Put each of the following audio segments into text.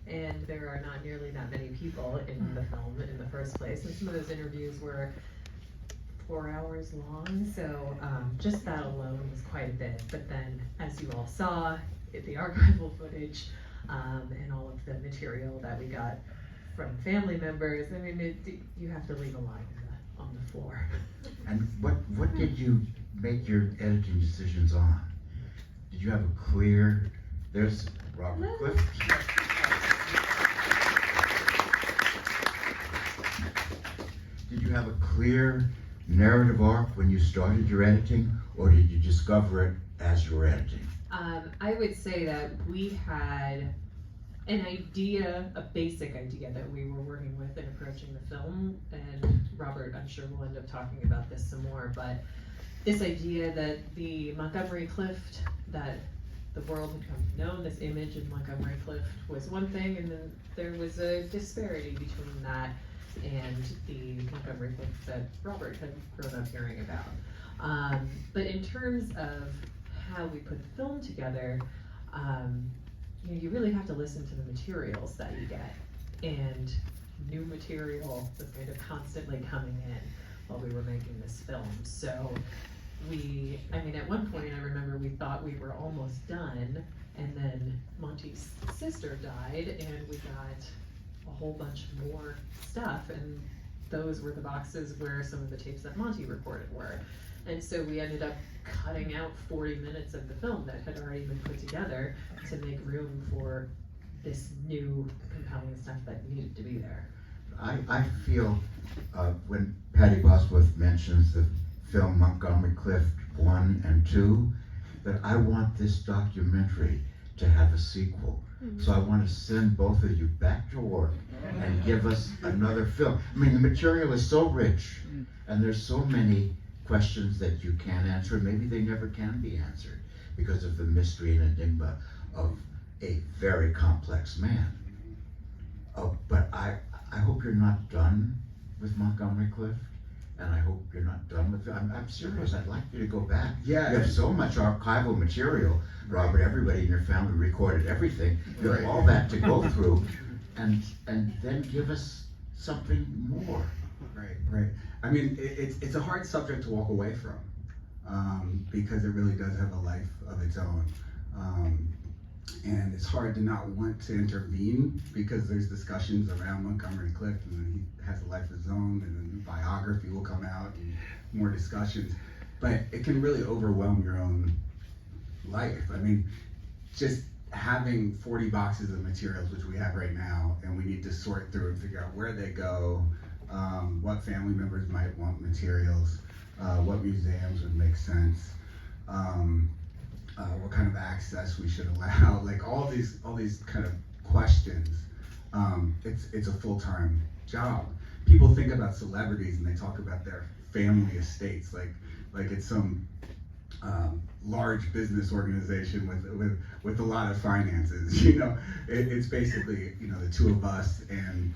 and there are not nearly that many people in the film in the first place, and some of those interviews were 4 hours long, so just that alone was quite a bit. But then, as you all saw, the archival footage and all of the material that we got from family members, I mean, you have to leave a line on the floor. And what did you make your editing decisions on? Did you have a clear, there's Robert Clift. Did you have a clear narrative arc when you started your editing, or did you discover it as you were editing? I would say that we had an idea, a basic idea that we were working with in approaching the film, and Robert, I'm sure we'll end up talking about this some more, but this idea that the Montgomery Clift, that the world had come to know, this image of Montgomery Clift was one thing, and then there was a disparity between that and the Montgomery Clift that Robert had grown up hearing about. But in terms of how we put the film together, you really have to listen to the materials that you get, and new material was kind of constantly coming in while we were making this film. So at one point I remember we thought we were almost done, and then Monty's sister died, and we got a whole bunch more stuff, and those were the boxes where some of the tapes that Monty recorded were. And so we ended up cutting out 40 minutes of the film that had already been put together to make room for this new compelling stuff that needed to be there. I feel when Patty Bosworth mentions the film Montgomery Clift 1 and 2, that I want this documentary to have a sequel. So I want to send both of you back to work and give us another film. I mean, the material is so rich, and there's so many questions that you can't answer. Maybe they never can be answered because of the mystery and enigma of a very complex man. But I hope you're not done with Montgomery Clift, and I hope you're not done with it. I'm serious. I'd like you to go back. Yeah. You have so much archival material, Robert. Everybody in your family recorded everything. You have all that to go through, and then give us something more. Right. I mean, it's a hard subject to walk away from, because it really does have a life of its own. And it's hard to not want to intervene because there's discussions around Montgomery Clift, and then he has a life of his own, and a new biography will come out, and more discussions. But it can really overwhelm your own life. I mean, just having 40 boxes of materials, which we have right now, and we need to sort through and figure out where they go, what family members might want materials, what museums would make sense, what kind of access we should allow, like all these kind of questions. It's a full-time job. People think about celebrities and they talk about their family estates like it's some large business organization with a lot of finances. It's basically the two of us and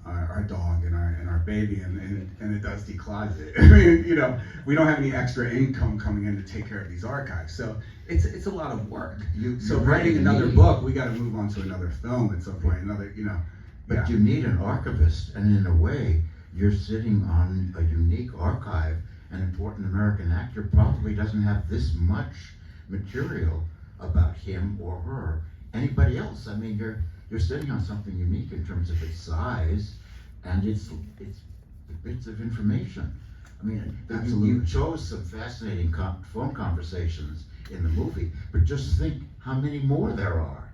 our dog and our baby and a dusty closet. I mean, we don't have any extra income coming in to take care of these archives, so it's a lot of work. So writing another book, we got to move on to another film at some point. But you need an archivist, and in a way, you're sitting on a unique archive. An important American actor probably doesn't have this much material about him or her. Anybody else? I mean, you're sitting on something unique in terms of its size and its bits of information. I mean, you chose some fascinating phone conversations in the movie, but just think how many more there are.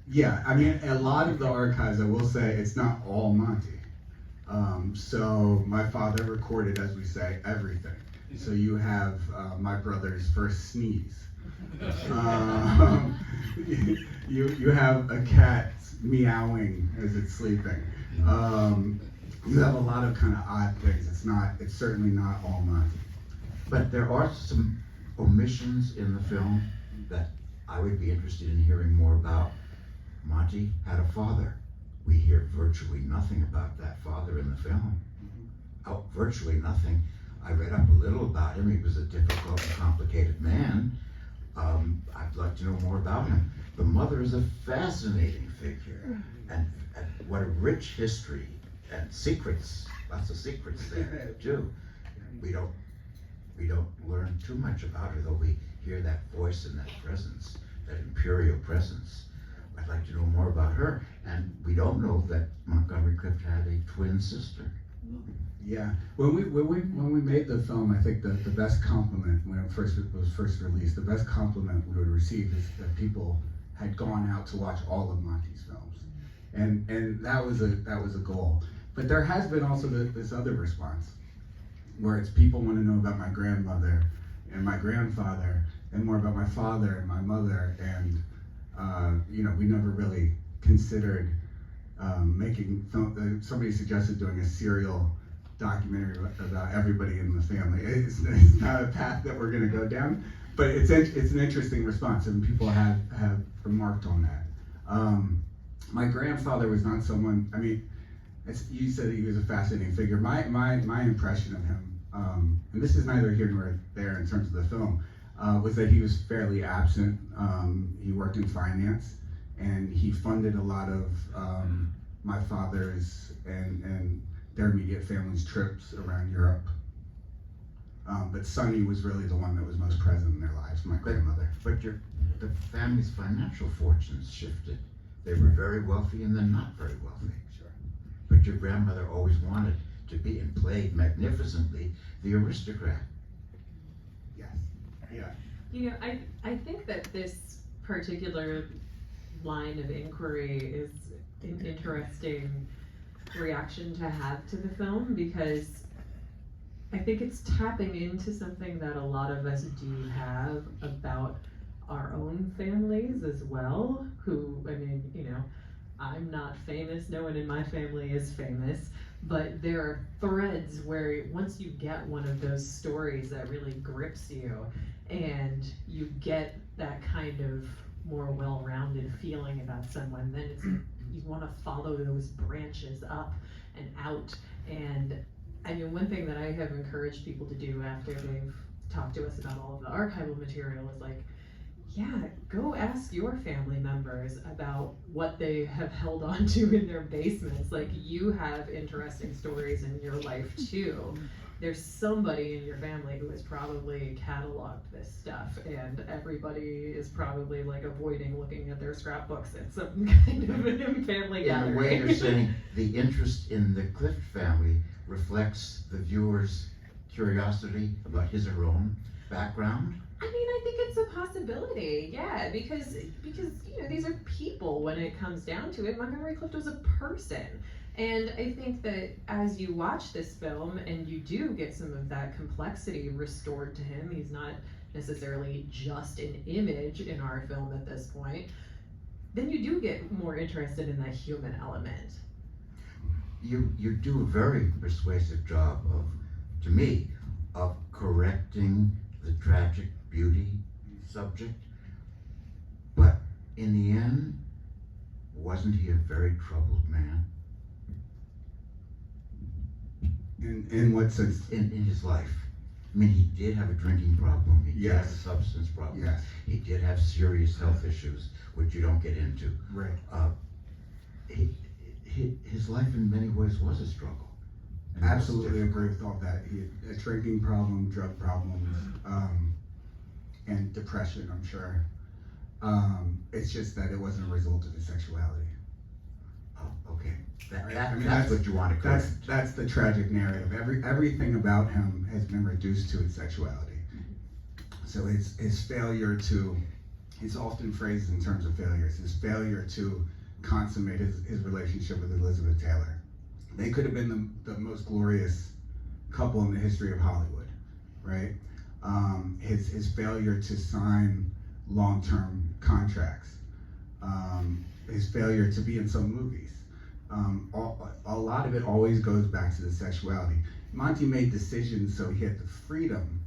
Yeah, I mean, a lot of the archives, I will say, it's not all Monty. So my father recorded, as we say, everything. So you have my brother's first sneeze. You have a cat meowing as it's sleeping. You have a lot of kind of odd things. It's certainly not all Monty. But there are some omissions in the film that I would be interested in hearing more about. Monty had a father. We hear virtually nothing about that father in the film. Oh, virtually nothing. I read up a little about him. He was a difficult and complicated man. like to know more about him. The mother is a fascinating figure, and what a rich history and secrets, lots of secrets there too. We don't learn too much about her, though we hear that voice and that presence, that imperial presence. I'd like to know more about her, and we don't know that Montgomery Clift had a twin sister. Yeah, when we made the film, I think the best compliment when it was first released, the best compliment we would receive is that people had gone out to watch all of Monty's films, and that was a goal. But there has been also this other response, where it's people want to know about my grandmother and my grandfather, and more about my father and my mother, and we never really considered making film. Somebody suggested doing a serial documentary about everybody in the family. It's not a path that we're going to go down, but it's an interesting response, and people have remarked on that. My grandfather was not someone. I mean, you said he was a fascinating figure. My impression of him, and this is neither here nor there in terms of the film, was that he was fairly absent. He worked in finance, and he funded a lot of my father's and their immediate family's trips around Europe. But Sonny was really the one that was most present in their lives, my grandmother. But the family's financial fortunes shifted. They were very wealthy and then not very wealthy. Sure. But your grandmother always wanted to be, and played magnificently, the aristocrat. Yes. Yeah. You know, I think that this particular line of inquiry is an interesting reaction to have to the film, because I think it's tapping into something that a lot of us do have about our own families as well, who, I mean, I'm not famous, no one in my family is famous, but there are threads where once you get one of those stories that really grips you, and you get that kind of more well-rounded feeling about someone, then it's you want to follow those branches up and out. And I mean, one thing that I have encouraged people to do after they've talked to us about all of the archival material is like, yeah, go ask your family members about what they have held on to in their basements. Like, you have interesting stories in your life too. There's somebody in your family who has probably cataloged this stuff, and everybody is probably like avoiding looking at their scrapbooks at some kind of family gathering. In a way, you're saying the interest in the Clift family reflects the viewer's curiosity about his or her own background? I mean, I think it's a possibility, yeah, because these are people when it comes down to it. Montgomery Clift was a person. And I think that as you watch this film and you do get some of that complexity restored to him, he's not necessarily just an image in our film at this point, then you do get more interested in that human element. You do a very persuasive job to me, of correcting the tragic beauty subject, but in the end, wasn't he a very troubled man? In what sense? In his life. I mean, he did have a drinking problem. He did have a Yes. substance problem. Yes. He did have serious health issues, which you don't get into. Right. His life in many ways was a struggle. And it was Absolutely difficult. agree with all that. He had a drinking problem, drug problems, and depression, I'm sure. It's just that it wasn't a result of his sexuality. Oh, okay. Right. I mean, That's what you want to correct. That's the tragic narrative. Everything about him has been reduced to his sexuality. So his failure to, it's often phrased in terms of failures, his failure to consummate his relationship with Elizabeth Taylor. They could have been the most glorious couple in the history of Hollywood, right? His failure to sign long-term contracts, his failure to be in some movies. A lot of it always goes back to the sexuality. Monty made decisions so he had the freedom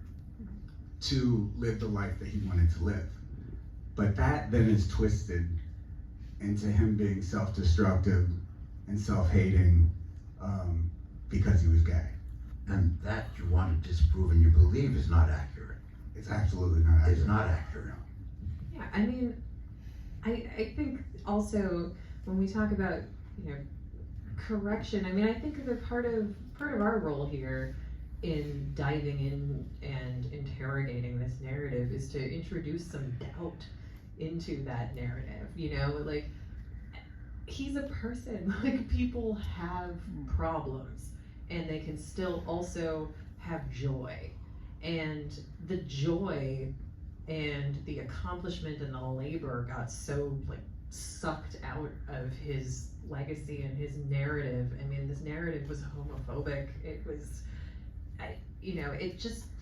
to live the life that he wanted to live. But that then is twisted into him being self-destructive and self-hating because he was gay. And that you want to disprove and you believe is not accurate. It's absolutely not accurate. It's not accurate. Yeah, I mean, I think also when we talk about, you know, correction, I mean, I think that part of our role here in diving in and interrogating this narrative is to introduce some doubt into that narrative, you know, like, he's a person, like, people have problems, and they can still also have joy, and the joy and the accomplishment and the labor got so, like, sucked out of his legacy and his narrative. I mean, this narrative was homophobic. It was,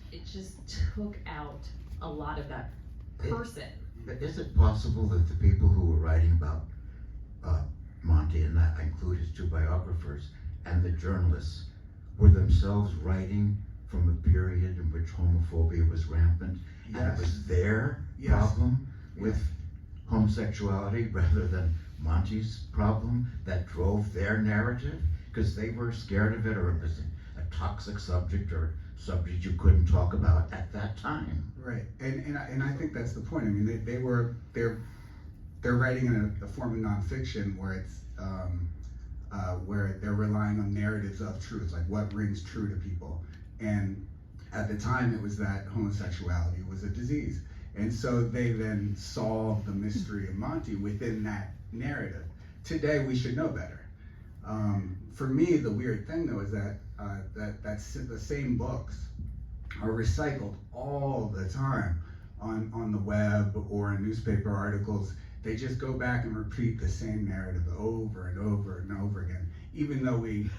it just took out a lot of that person. Is it possible that the people who were writing about Monty, and that include his two biographers, and the journalists, were themselves writing from a period in which homophobia was rampant, and it was their problem with homosexuality rather than Monty's problem that drove their narrative? Because they were scared of it, or it was a toxic subject, or a subject you couldn't talk about at that time. Right, and I think that's the point. I mean, they're writing in a form of nonfiction where it's where they're relying on narratives of truth, like what rings true to people. And at the time, it was that homosexuality was a disease, and so they then solved the mystery of Monty within that narrative. Today, we should know better. For me, the weird thing though is that the same books are recycled all the time on the web or in newspaper articles. They just go back and repeat the same narrative over and over and over again, even though we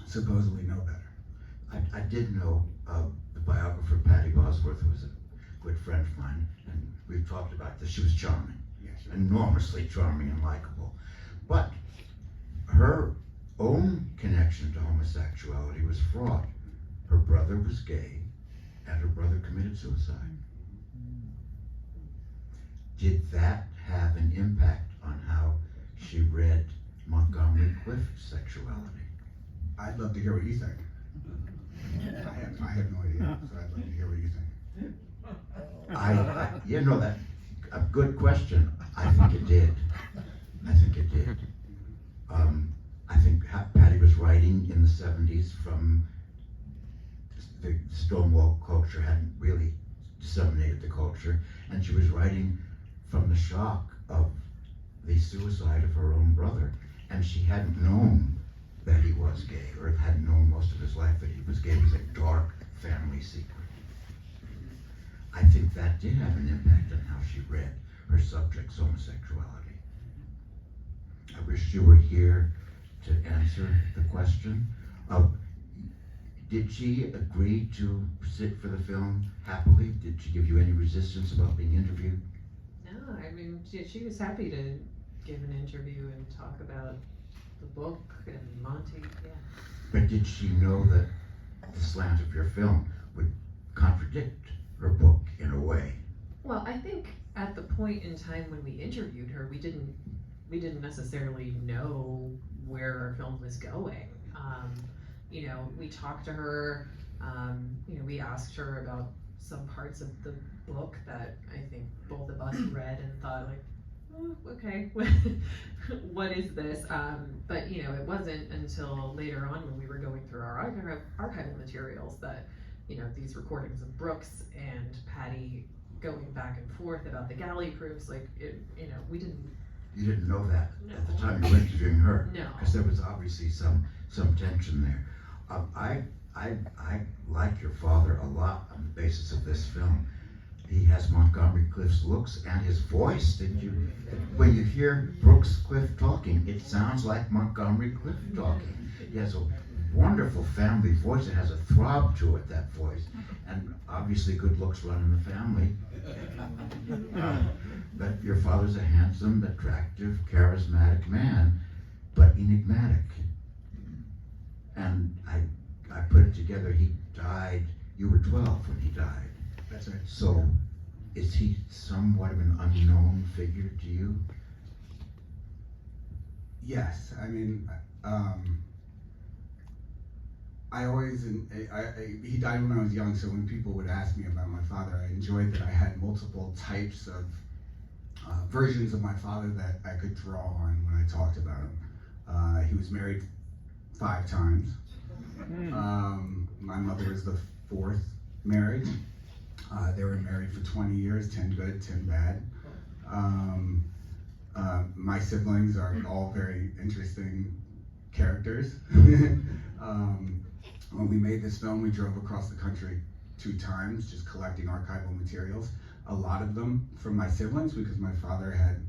supposedly know better. I did know the biographer Patty Bosworth, who was a good friend of mine, and we've talked about this. She was charming, enormously charming and likable. But her own connection to homosexuality was fraught. Her brother was gay, and her brother committed suicide. Did that have an impact on how she read Montgomery Clift's sexuality? I'd love to hear what you think. I have no idea, so I'd love to hear what you think. That's a good question. I think it did. I think Patty was writing in the 70s from the Stonewall culture hadn't really disseminated the culture, and she was writing from the shock of the suicide of her own brother, and she hadn't known that he was gay, or hadn't known most of his life that he was gay. It was a dark family secret. I think that did have an impact on how she read her subject's homosexuality. I wish you were here to answer the question. Did she agree to sit for the film happily? Did she give you any resistance about being interviewed? No, I mean, she was happy to give an interview and talk about the book and Monty, yeah. But did she know that the slant of your film would contradict her book in a way? Well, I think at the point in time when we interviewed her, we didn't necessarily know where our film was going. We talked to her, we asked her about some parts of the book that I think both of us read and thought, like, oh, okay, what is this? But it wasn't until later on when we were going through our archival materials that, these recordings of Brooks and Patty going back and forth about the galley proofs, like, we didn't. You didn't know that No. at the time you were interviewing her? No. Because there was obviously some tension there. I like your father a lot on the basis of this film. He has Montgomery Clift's looks and his voice. When you hear Brooks Clift talking, it sounds like Montgomery Clift talking. He has a wonderful family voice. It has a throb to it, that voice. And obviously good looks run in the family. But your father's a handsome, attractive, charismatic man, but enigmatic. And I put it together, he died, you were 12 when he died. That's right. So, is he somewhat of an unknown figure to you? Yes, I mean, he died when I was young, so when people would ask me about my father, I enjoyed that I had multiple types of versions of my father that I could draw on when I talked about him. He was married 5 times. My mother is the 4th marriage. They were married for 20 years, 10 good, 10 bad. My siblings are all very interesting characters. When we made this film, we drove across the country 2 times, just collecting archival materials. A lot of them from my siblings, because my father had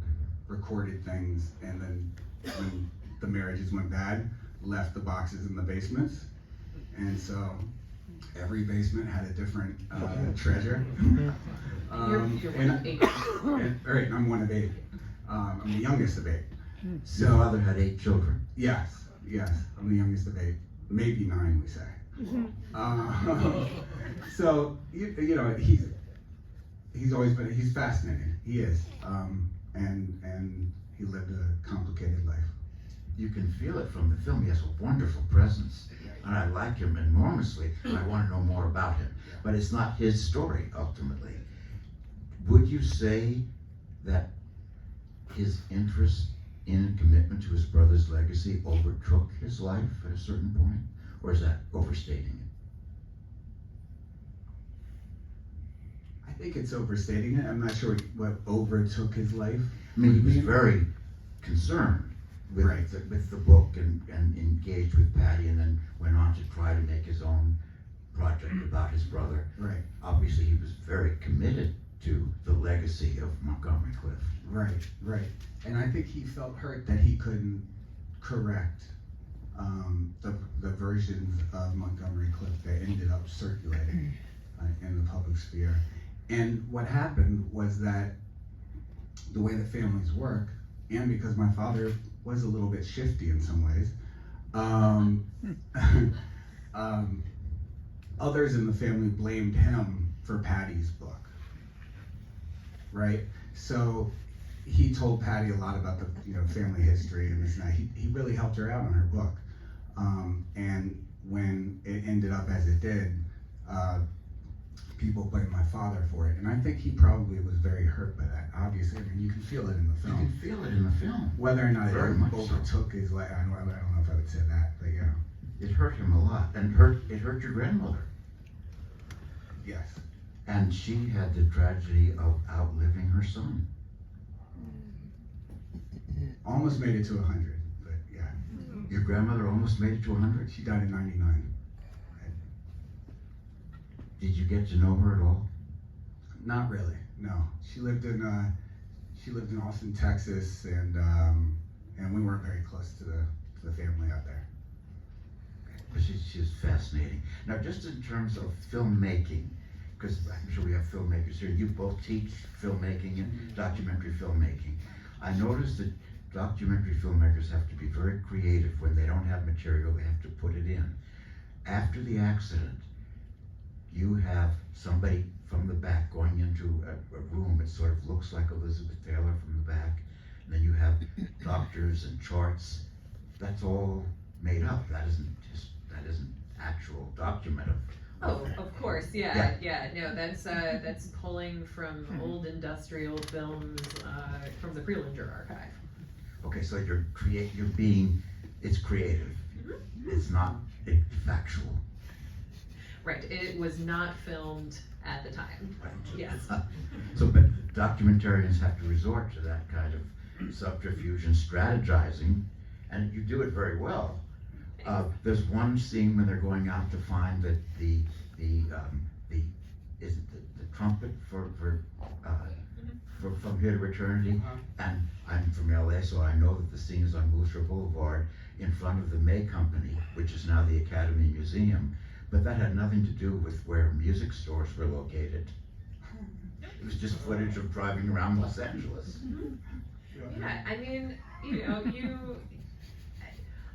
recorded things, and then when the marriages went bad, left the boxes in the basements. And so every basement had a different treasure. You're one of 8. Right, I'm one of 8. I'm the youngest of 8. Your father had 8 children. Yes, I'm the youngest of 8. Maybe 9, we say. So you know, he's always been, he's fascinating. He is, and he lived a complicated life. You can feel it from the film. He has a wonderful presence, and I like him enormously, and I want to know more about him. But it's not his story, ultimately. Would you say that his interest in and commitment to his brother's legacy overtook his life at a certain point? Or is that overstating it? I think it's overstating it. I'm not sure what overtook his life. I mean, he was very concerned with, Right. with the book and engaged with Patty, and then went on to try to make his own project about his brother. Right. Obviously, he was very committed to the legacy of Montgomery Clift. Right. And I think he felt hurt that he couldn't correct the versions of Montgomery Clift that ended up circulating in the public sphere. And what happened was that the way that families work, and because my father was a little bit shifty in some ways, others in the family blamed him for Patty's book, right? So he told Patty a lot about the family history and this and that. He really helped her out on her book. And when it ended up as it did, people blamed my father for it. And I think he probably was very hurt by that. Obviously, I mean, you can feel it in the You film. can feel it in the film. Whether or not Very it much so. overtook his life, I don't know if I would say that, but yeah. It hurt him a lot, and it hurt your grandmother. Yes. And she had the tragedy of outliving her son. Almost made it to 100, but yeah. Your grandmother almost made it to 100? She died in 99. Did you get to know her at all? Not really, no. She lived in Austin, Texas, and we weren't very close to the family out there. But she's fascinating. Now, just in terms of filmmaking, because I'm sure we have filmmakers here, you both teach filmmaking and documentary filmmaking. I noticed that documentary filmmakers have to be very creative. When they don't have material, they have to put it in. After the accident, you have somebody from the back going into a room. It sort of looks like Elizabeth Taylor from the back. And then you have doctors and charts. That's all made up. That isn't actual document of. Oh, of course, yeah. No, that's pulling from old industrial films from the Prelinger archive. Okay, so it's creative. It's not factual. Right, it was not filmed at the time. Right. Yes. So, but documentarians have to resort to that kind of subterfuge and strategizing, and you do it very well. There's one scene when they're going out to find that the trumpet for From Here to Eternity, and I'm from LA, so I know that the scene is on Wilshire Boulevard in front of the May Company, which is now the Academy Museum. But that had nothing to do with where music stores were located. It was just footage of driving around Los Angeles. Yeah, I mean,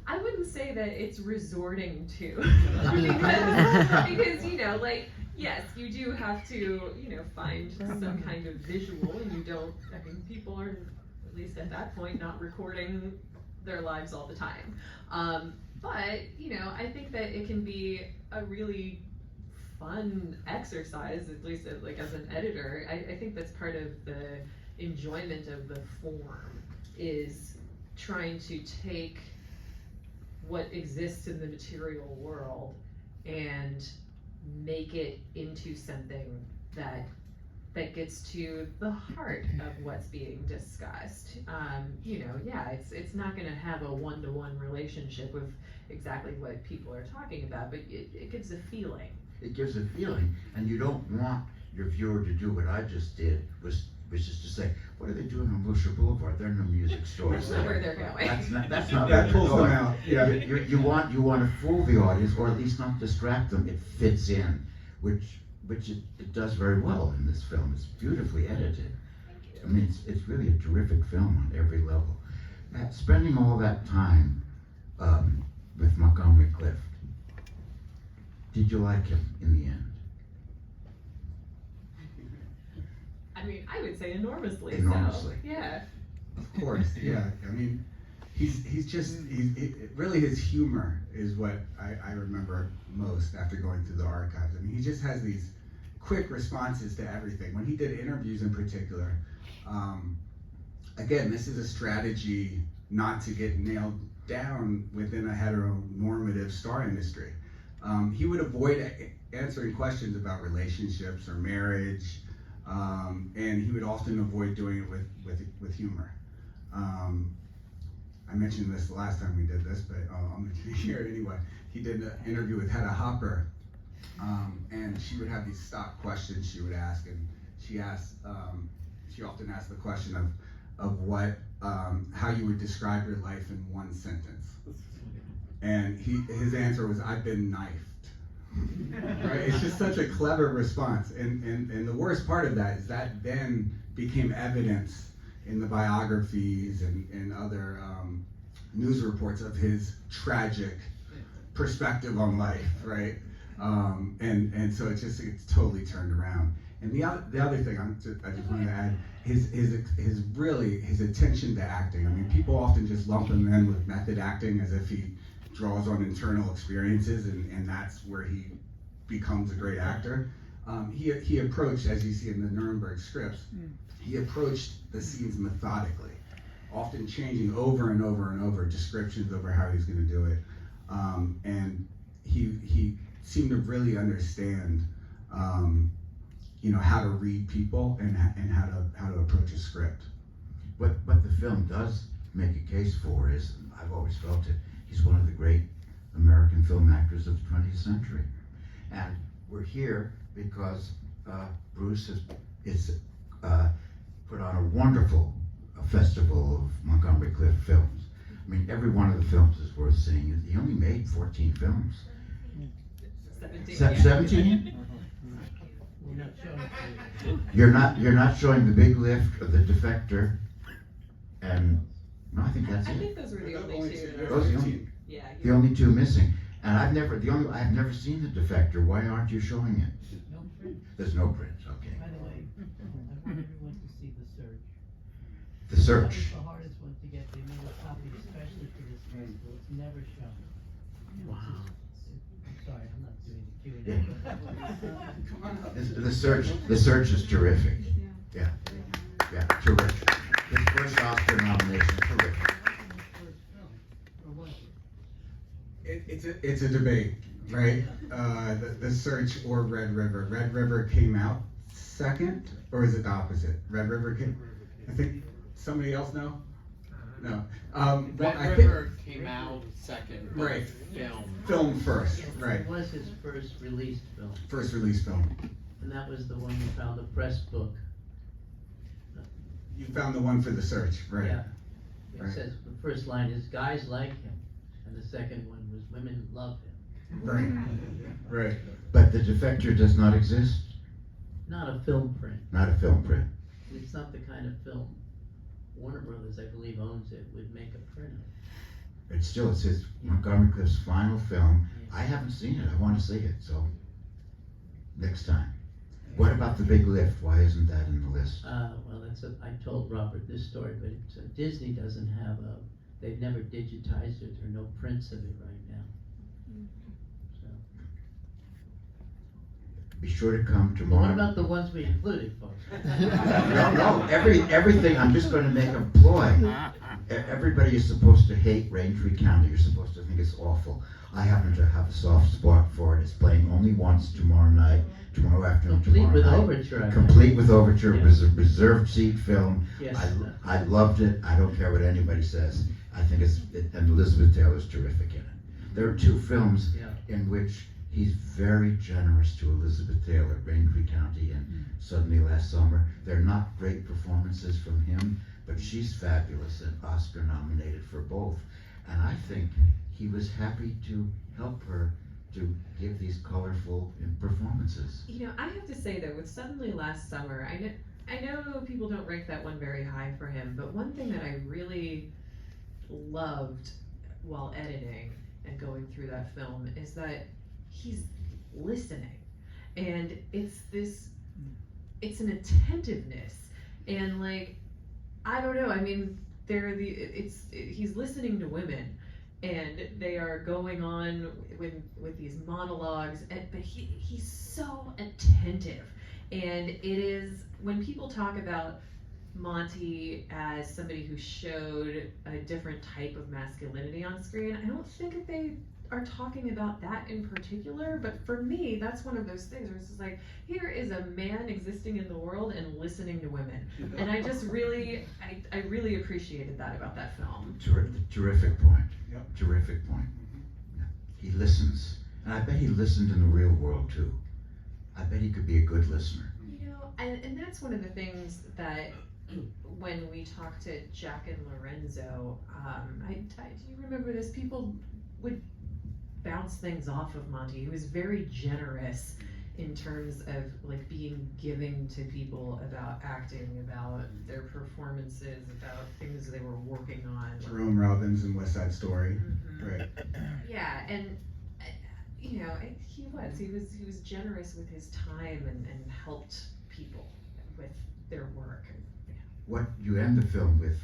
I wouldn't say that it's resorting to, because yes, you do have to, find some kind of visual, and you don't, I mean, people are, at least at that point, not recording their lives all the time. But, I think that it can be a really fun exercise, at least as an editor. I think that's part of the enjoyment of the form is trying to take what exists in the material world and make it into something that gets to the heart of what's being discussed. It's not gonna have a one-to-one relationship with exactly what people are talking about, but it gives a feeling. It gives a feeling, and you don't want your viewer to do what I just did, which is to say, what are they doing on Wilshire Boulevard? There are no music stores That's not where there. they're going. That's not That where pulls they're them going. out, yeah. You want to fool the audience, or at least not distract them. It fits in, which it does very well in this film. It's beautifully edited. I mean, it's really a terrific film on every level. Spending all that time with Montgomery Clift, did you like him in the end? I mean, I would say enormously. Enormously. So, yeah. Of course, yeah. I mean, he's really his humor is what I remember most after going through the archives. I mean, he just has these quick responses to everything. When he did interviews in particular, again, this is a strategy not to get nailed down within a heteronormative star industry. He would avoid answering questions about relationships or marriage, and he would often avoid doing it with humor. I mentioned this the last time we did this, but I'm going to hear it anyway. He did an interview with Hedda Hopper, and she would have these stock questions she would ask, and she often asked the question of what, how you would describe your life in one sentence. And his answer was, "I've been knifed." Right? It's just such a clever response. And the worst part of that is that then became evidence in the biographies and other news reports of his tragic perspective on life, right? And so it's totally turned around. And the other thing I just wanted to add, his attention to acting. I mean, people often just lump him in with method acting as if he draws on internal experiences and that's where he becomes a great actor. He approached, as you see in the Nuremberg scripts, he approached the scenes methodically, often changing over and over and over descriptions over how he's going to do it. And he seemed to really understand, how to read people and how to approach a script. What the film does make a case for is, I've always felt it, he's one of the great American film actors of the 20th century. And we're here because Bruce has put on a wonderful festival of Montgomery Clift films. I mean, every one of the films is worth seeing. He only made 14 films. 17? You're not showing The Big Lift or The Defector, and no, I think that's I it. think those were the only two. Those are the only, Yeah. the only two missing. And I've never seen The Defector. Why aren't you showing it? No print. There's no print. Okay. By the way, I want everyone to see The Search. The That Search. was the hardest one to get. They made a copy especially for this festival. It's never shown. Wow. I'm sorry, I'm not doing the Q&A. Come on up. The Search is terrific. Yeah, terrific. His first Oscar nomination, terrific. Or was it? It's a debate, right? The Search or Red River. Red River came out second, or is it the opposite? Red River came. I think somebody else know. No. Red River came out second, but Right. film first, Yes, right? It was his first released film, First release film. and that was the one we found, the press book. You found the one for The Search, right? Yeah. It Right. says, the first line is, guys like him, and the second one was, women love him. Right. But The Defector does not exist. Not a film print. Not a film print. It's not the kind of film Warner Brothers, I believe, owns it, would make a print of. It's his Montgomery Clift's final film. I haven't seen it. I want to see it. So next time. What about The Big Lift? Why isn't that in the list? Well, I told Robert this story, but Disney doesn't have they've never digitized it, there are no prints of it right now. So. Be sure to come What tomorrow. about the ones we included, folks? No, everything, I'm just going to make a ploy. Everybody is supposed to hate Raintree County. You're supposed to think it's awful. I happen to have a soft spot for it. It's playing only once tomorrow afternoon, Complete tomorrow with night. overture. I Complete with overture. Yeah. It was a reserved seat film. Yes. I loved it. I don't care what anybody says. I think and Elizabeth Taylor's terrific in it. There are two films Yeah. in which he's very generous to Elizabeth Taylor, Raintree County and Suddenly Last Summer. They're not great performances from him, but she's fabulous and Oscar nominated for both. And I think he was happy to help her to give these colorful performances. You know, I have to say though, with Suddenly Last Summer, I know people don't rank that one very high for him, but one thing that I really loved while editing and going through that film is that he's listening, and it's an attentiveness, and like, I don't know, I mean, he's listening to women, and they are going on with these monologues, but he's so attentive. And it is, when people talk about Monty as somebody who showed a different type of masculinity on screen, I don't think that they are talking about that in particular, but for me, that's one of those things where it's just like, here is a man existing in the world and listening to women. And I just really, I really appreciated that about that film. Terrific point. Yep. Terrific point. Yeah. He listens. And I bet he listened in the real world too. I bet he could be a good listener. You know, and that's one of the things that when we talked to Jack and Lorenzo, do you remember this? People would bounce things off of Monty. He was very generous in terms of like being giving to people about acting, about their performances, about things they were working on. Jerome Robbins and West Side Story. Mhm. Right. Yeah, and you know, he was generous with his time and helped people with their work. What you end the film with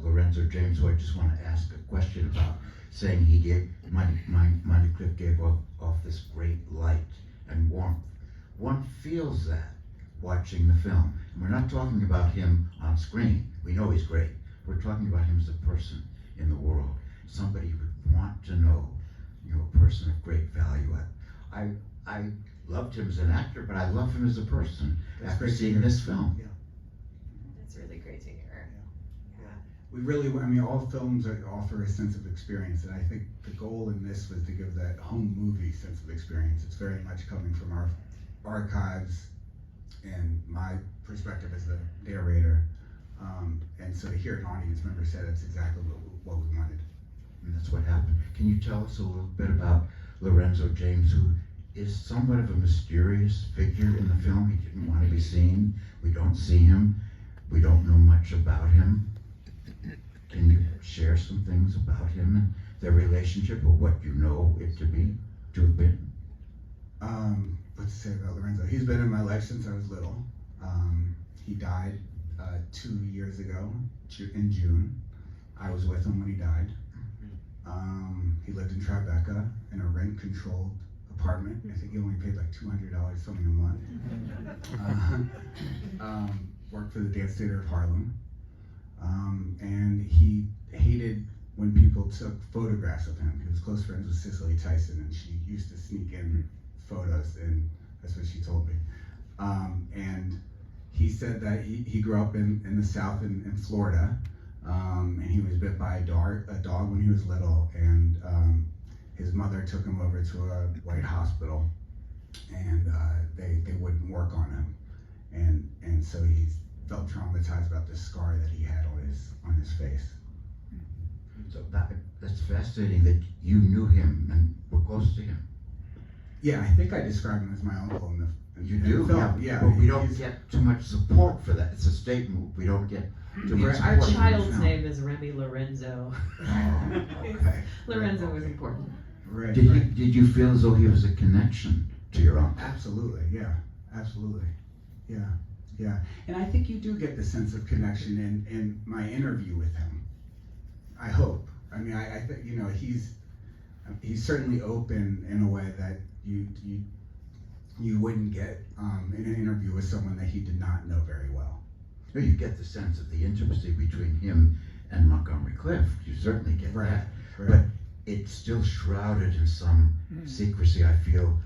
Lorenzo James, who I just want to ask a question about, saying he gave, Monty Clift gave off this great light and warmth. One feels that watching the film. And we're not talking about him on screen. We know he's great. We're talking about him as a person in the world. Somebody you would want to know, a person of great value. I loved him as an actor, but I love him as a person That's after great to seeing hear. this film. Yeah. That's really great to hear. We really, I mean, all films offer a sense of experience, and I think the goal in this was to give that home movie sense of experience. It's very much coming from our archives and my perspective as the narrator. And so to hear an audience member say that's exactly what we wanted. And that's what happened. Can you tell us a little bit about Lorenzo James, who is somewhat of a mysterious figure in the film? He didn't want to be seen. We don't see him. We don't know much about him. Can you share some things about him and their relationship, or what you know it to have been? What to say about Lorenzo? He's been in my life since I was little. He died 2 years ago in June. I was with him when he died. He lived in Tribeca in a rent-controlled apartment. I think he only paid like $200 something a month. Worked for the Dance Theater of Harlem. And he hated when people took photographs of him. He was close friends with Cicely Tyson, and she used to sneak in photos, and that's what she told me. And he said that he grew up in the South in Florida, and he was bit by a dog when he was little, and his mother took him over to a white hospital, and they wouldn't work on him, and so he felt traumatized about this scar that he had on his face. So that's fascinating that you knew him and were close to him. Yeah, I think I described him as my uncle in the You do, film. yeah. Yeah, But we don't he's- get too much support for that. It's a state move. We don't get too much support. Our in the child's film. name is Remy Lorenzo. Oh, okay. Lorenzo was important. Right. Did you feel as though he was a connection to your uncle? Absolutely, yeah, absolutely, yeah. And I think you do get the sense of connection in my interview with him. I hope. I mean, I think he's certainly open in a way that you you wouldn't get in an interview with someone that he did not know very well. Well, you get the sense of the intimacy between him and Montgomery Clift. You certainly get that. Right. But it's still shrouded in some secrecy. I feel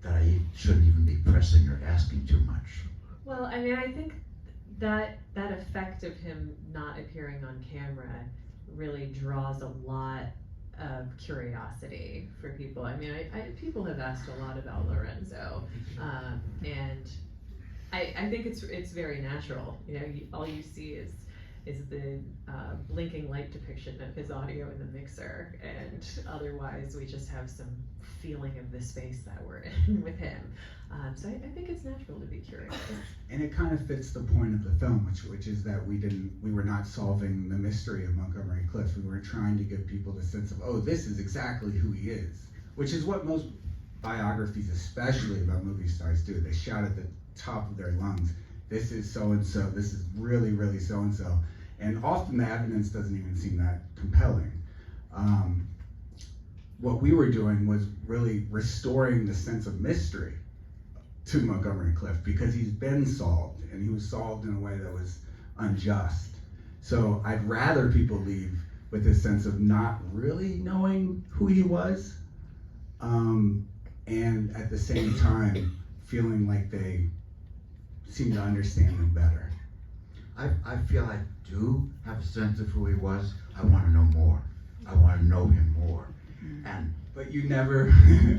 that I shouldn't even be pressing or asking too much. Well, I mean, I think that effect of him not appearing on camera really draws a lot of curiosity for people. I mean, people have asked a lot about Lorenzo, and I think it's very natural. You know, all you see is the blinking light depiction of his audio in the mixer, and otherwise we just have some feeling of the space that we're in with him. So I think it's natural to be curious. And it kind of fits the point of the film, which is that we were not solving the mystery of Montgomery Clift. We weren't trying to give people the sense of, oh, this is exactly who he is, which is what most biographies, especially about movie stars, do. They shout at the top of their lungs, this is so-and-so, this is really, really so-and-so. And often the evidence doesn't even seem that compelling. What we were doing was really restoring the sense of mystery to Montgomery Clift, because he's been solved, and he was solved in a way that was unjust. So I'd rather people leave with this sense of not really knowing who he was, and at the same time feeling like they seem to understand him better. I feel I do have a sense of who he was. I want to know more. I want to know him more. And But you never.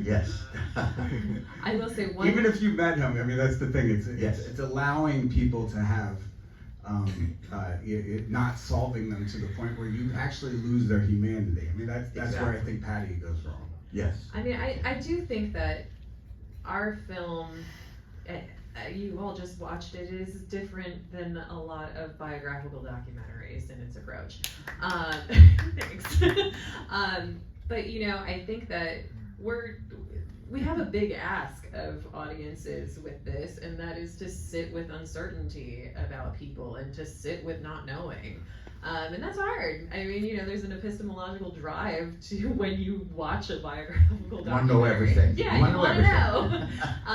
yes. I will say one. Even if you met him, I mean, that's the thing. Yes. It's allowing people to have, not solving them to the point where you actually lose their humanity. I mean, that's where I think Patty goes wrong. Yes. I mean, I do think that our film, you all just watched it, is different than a lot of biographical documentaries in its approach. Thanks. But you know, I think that we have a big ask of audiences with this, and that is to sit with uncertainty about people and to sit with not knowing. And that's hard. I mean, you know, there's an epistemological drive to when you watch a biographical documentary. Want to know everything. Yeah, You you want to want know to know.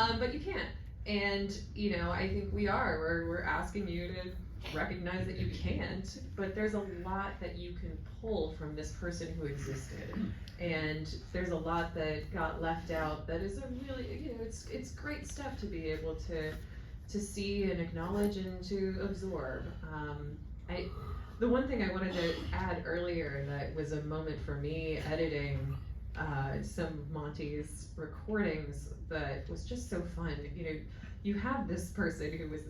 everything. But you can't. And, you know, I think we're asking you to recognize that you can't, but there's a lot that you can pull from this person who existed. And there's a lot that got left out that is a really, you know, it's great stuff to be able to see and acknowledge and to absorb. The one thing I wanted to add earlier that was a moment for me editing some of Monty's recordings that was just so fun. You know, you have this person who was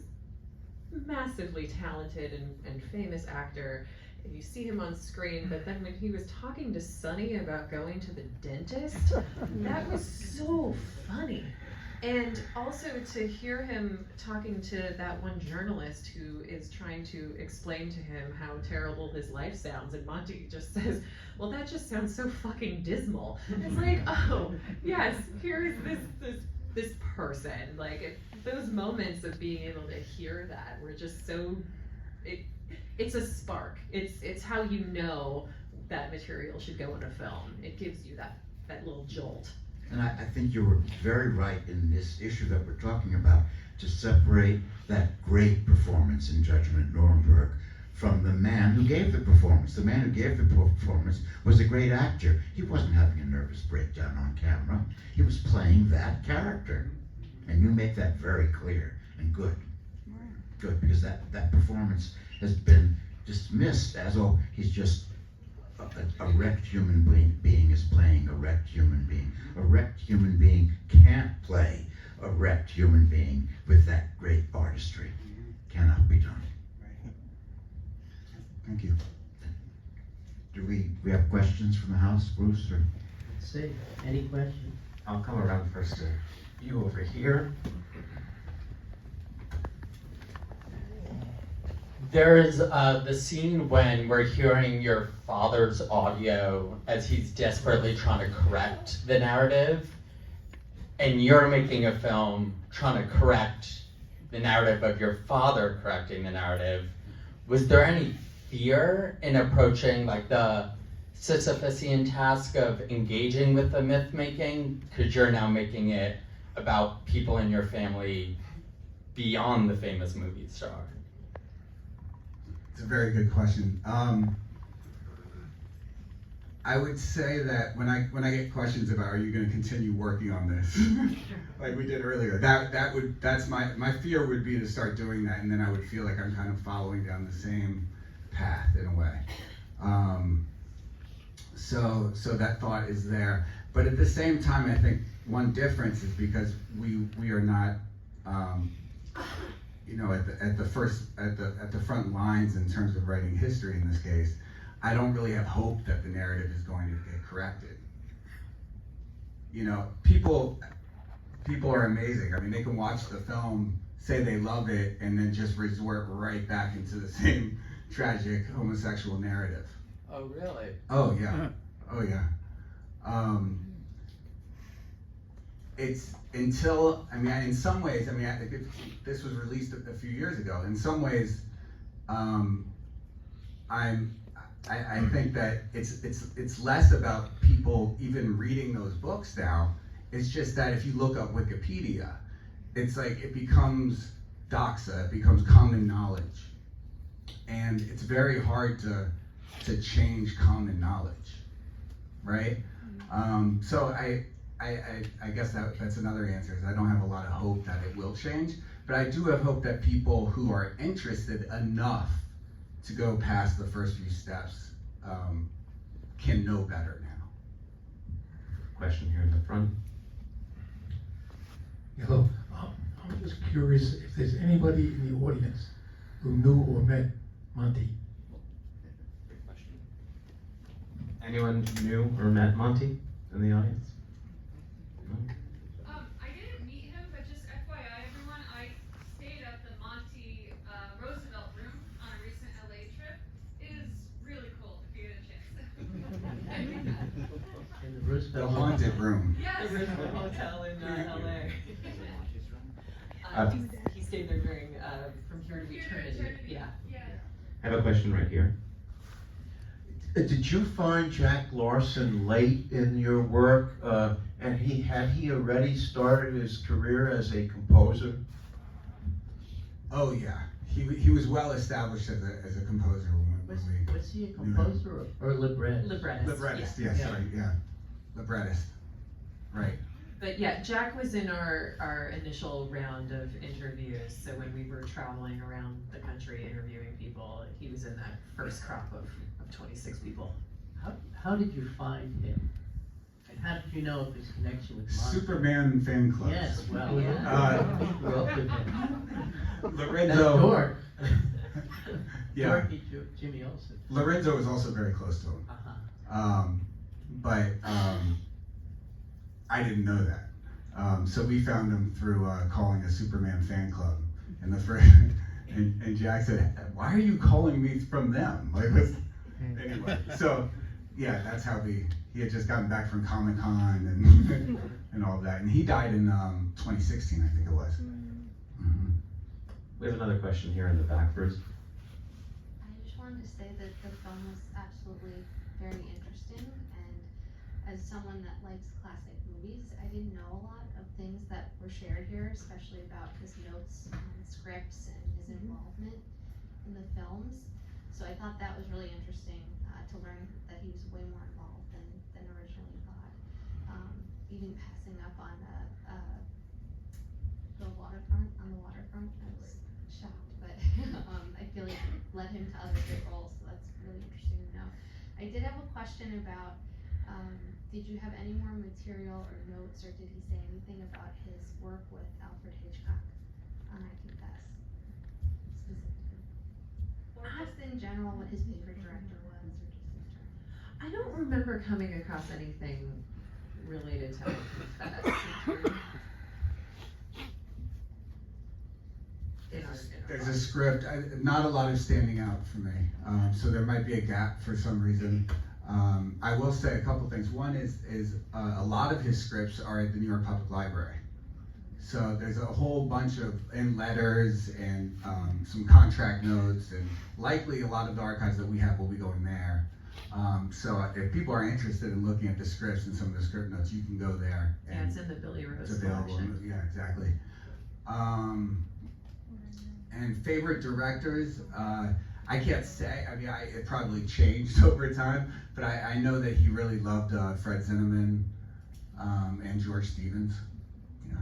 massively talented and famous actor, and you see him on screen, but then when he was talking to Sonny about going to the dentist, that was so funny. And also to hear him talking to that one journalist who is trying to explain to him how terrible his life sounds, and Monty just says, well, that just sounds so fucking dismal. And it's like, oh, yes, here is this person. Like, those moments of being able to hear that were just so, it's a spark. It's how you know that material should go in a film. It gives you that little jolt. And I think you were very right in this issue that we're talking about, to separate that great performance in Judgment at Nuremberg from the man who gave the performance. The man who gave the performance was a great actor. He wasn't having a nervous breakdown on camera. He was playing that character. And you make that very clear and good. Good, because that performance has been dismissed as, oh, he's just a wrecked human being is playing a wrecked human being. A wrecked human being can't play a wrecked human being with that great artistry. Cannot be done. Thank you. Do we have questions from the house, Bruce? Or? See, any questions? I'll come around first to you over here. There's the scene when we're hearing your father's audio as he's desperately trying to correct the narrative, and you're making a film trying to correct the narrative of your father correcting the narrative. Was there any fear in approaching like the Sisyphusian task of engaging with the myth making, because you're now making it about people in your family beyond the famous movie star? It's a very good question. I would say that when I get questions about, are you going to continue working on this, like we did earlier, that's my fear would be to start doing that, and then I would feel like I'm kind of following down the same path in a way. So that thought is there, but at the same time, I think one difference is because we are not, you know, at the front lines in terms of writing history in this case. I don't really have hope that the narrative is going to get corrected. You know, people are amazing. I mean, they can watch the film, say they love it, and then just resort right back into the same tragic homosexual narrative. Oh, really? Oh yeah, oh yeah. It's until, I mean, in some ways, I mean, this was released a few years ago. In some ways, I think that it's less about people even reading those books now. It's just that if you look up Wikipedia, it's like it becomes doxa, it becomes common knowledge, and it's very hard to change common knowledge, right? So I guess that's another answer. Is I don't have a lot of hope that it will change, but I do have hope that people who are interested enough to go past the first few steps can know better now. Question here in the front. Hello, I'm just curious if there's anybody in the audience who knew or met Monty. Good question. Anyone knew or met Monty in the audience? No? I didn't meet him, but just FYI, everyone, I stayed at the Monty Roosevelt room on a recent LA trip. It is really cool if you get a chance. In the The Roosevelt. haunted room. Yes. The Roosevelt Hotel in LA. He stayed there during From Here to Eternity. Yeah. I have a question right here. Did you find Jack Larson late in your work, and had he already started his career as a composer? Oh yeah, he was well established as a composer when we. Was he a composer or librettist? Librettist, Yeah. sorry, yeah, librettist, right. But yeah, Jack was in our initial round of interviews. So when we were traveling around the country interviewing people, he was in that first crop of 26 people. How did you find him? And how did you know of his connection with Monty? Superman fan clubs. Yes, well, Yeah. we all did that. Lorenzo. Dork. Yeah. Dorky Jimmy Olsen. Lorenzo was also very close to him. But I didn't know that. So we found him through calling a Superman fan club. And and Jack said, "Why are you calling me from them?" Like, anyway. So yeah, that's how he had just gotten back from Comic-Con and all that. And he died in 2016, I think it was. Mm-hmm. We have another question here in the back, Bruce. I just wanted to say that the film was absolutely very interesting, and as someone that likes classic movies, I didn't know a lot of things that were shared here, especially about his notes and scripts and his involvement in the films. So I thought that was really interesting to learn that he was way more involved than originally thought. Even passing up on the waterfront, I was shocked, but I feel like it led him to other great roles, so that's really interesting to know. I did have a question about, did you have any more material or notes, or did he say anything about his work with Alfred Hitchcock on I Confess, specifically? Or just in general, what his favorite director was, or just in general? I don't remember coming across anything related to I Confess. There's a script, not a lot is standing out for me, so there might be a gap for some reason. I will say a couple things. One is a lot of his scripts are at the New York Public Library. So there's a whole bunch of letters and some contract notes, and likely a lot of the archives that we have will be going there. So if people are interested in looking at the scripts and some of the script notes, you can go there. Yeah, And it's in the Billy Rose it's available. collection. Yeah, exactly. And favorite directors, I can't say. I mean, it probably changed over time, but I know that he really loved Fred Zinnemann and George Stevens. Yeah.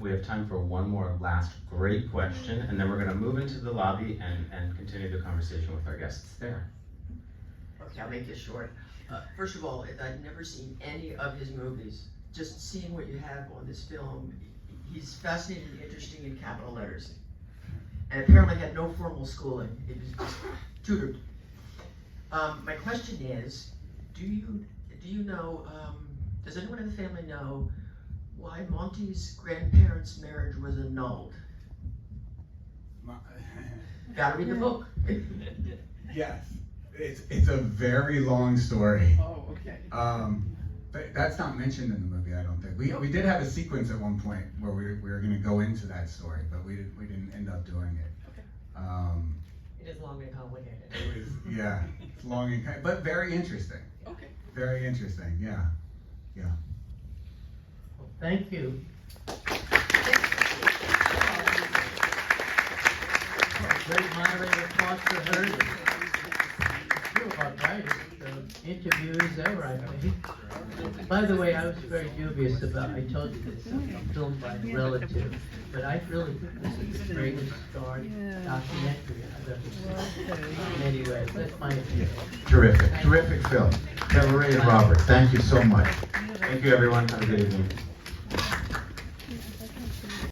We have time for one more last great question, and then we're going to move into the lobby and continue the conversation with our guests there. Okay, I'll make this short. First of all, I've never seen any of his movies. Just seeing what you have on this film, he's fascinating and interesting in capital letters. And apparently had no formal schooling. It was just tutored. My question is, do you know, does anyone in the family know why Monty's grandparents' marriage was annulled? Gotta read the book. Yes, it's a very long story. Oh, okay. But that's not mentioned in the movie, I don't think. We did have a sequence at one point where we were going to go into that story, but we didn't end up doing it. It is long and complicated. It was, yeah, it's long and but very interesting. Okay. Very interesting. Yeah. Thank you. Great moderator applause for her. You're about right. The interview is over, I think. By the way, I was very dubious about, I told you this, filmed by a relative, but I really think this is the greatest documentary I've ever seen. Anyway, that's my opinion. Terrific film. Beverly and Robert, thank you so much. Thank you, everyone. Have a good evening.